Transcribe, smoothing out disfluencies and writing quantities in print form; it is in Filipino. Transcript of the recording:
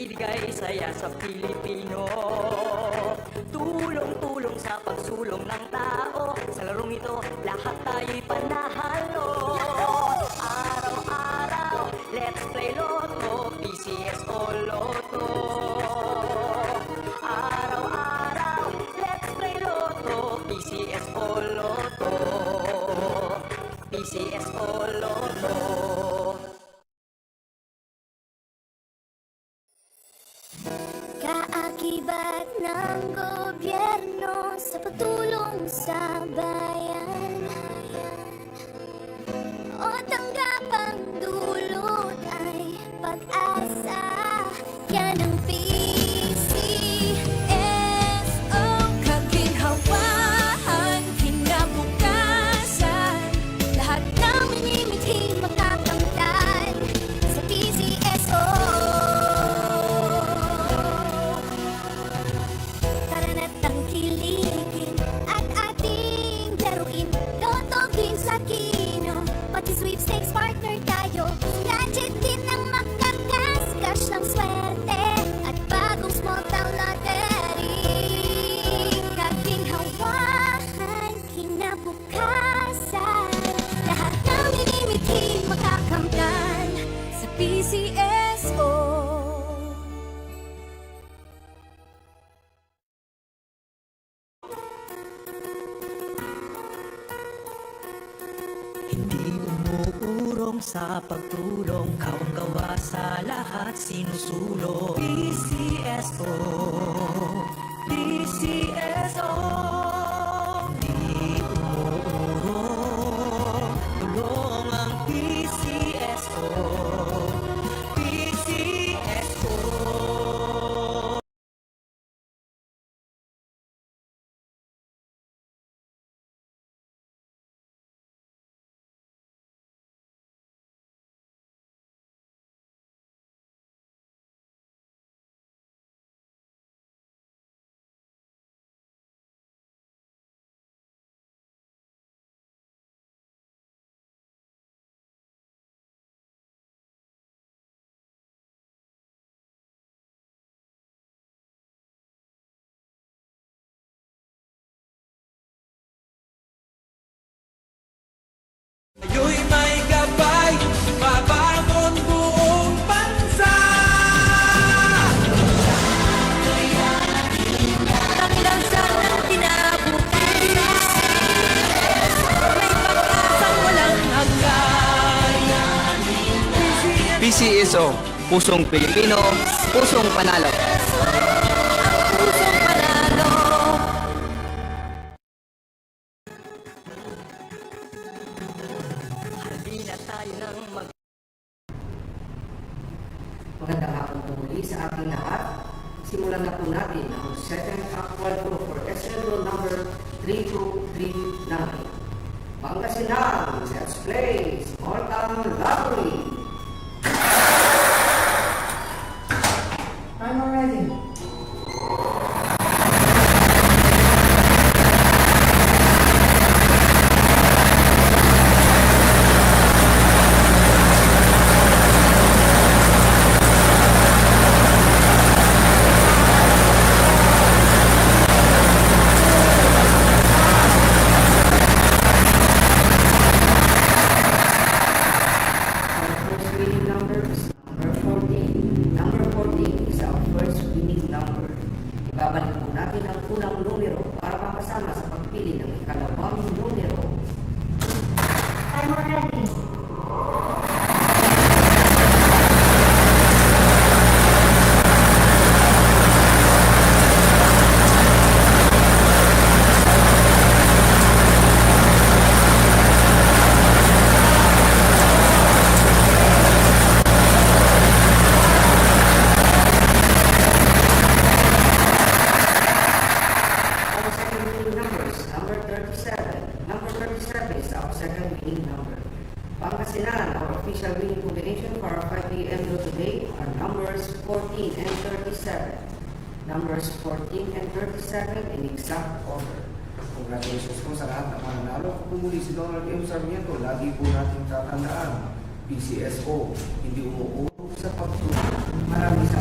Ibigay saya sa Pilipino. Tulong-tulong sa pagsulong ng tao. Sa larong ito, lahat tayo'y panahalo. Araw-araw, let's play Lotto, PCS o Lotto. Araw-araw, let's play Lotto, PCS o Lotto. PCS o Lotto. Kaakibat ng gobyerno sa pagtulong sa bayan, o tanggapang dulot ay pag-asa. Yan ang PCSO. Kaginhawaan, kinabukasan, lahat ng minimiting makakamtan sa PCSO. Tara na't tangkilikin at ating laruin. Lotto, games at kino, pati sweepstakes partner tayo. Gadget din ang makakascash ng swerte at bagong small town lottery. Kaginhawaan, kinabukasan, lahat ng minimiting makakamtan sa PCSO. Hindi umuurong sa pagtulong, kawang-gawa sa lahat sinusulong. PCSO, PCSO. Hindi umuurong, tulong ang PCSO, PCSO. Kayo'y may gabay, babangon buong bansa. Paglansan ng kinabukasan, may pag-asang walang hanggan. PCSO, Pusong Pilipino, Pusong Panalo. Pusong panalo. Halina tayo ng Magandang hapon po muli sa ating lahat. Simulan na po natin ang second actual pro for SL roll number 3239. Pangasinan, let's play Small Town Lottery. Time already. Our first winning number is number 14. Number 14 is our first winning number. Ibabalik po natin ang unang numero para makasama sa pagpili ng ikalawang numero. Time already. Our second winning number is number 37. Number 37 is our second winning number. Pangasinan, our official winning combination for our 5 p.m. draw today are numbers 14 and 37. Numbers 14 and 37 in exact order. Congratulations po sa lahat ng mananalo. Kung muli si Donald M. Sarmiento, lagi po natin tatandaan, PCSO, hindi umuurong sa pagtulong. Maraming salamat.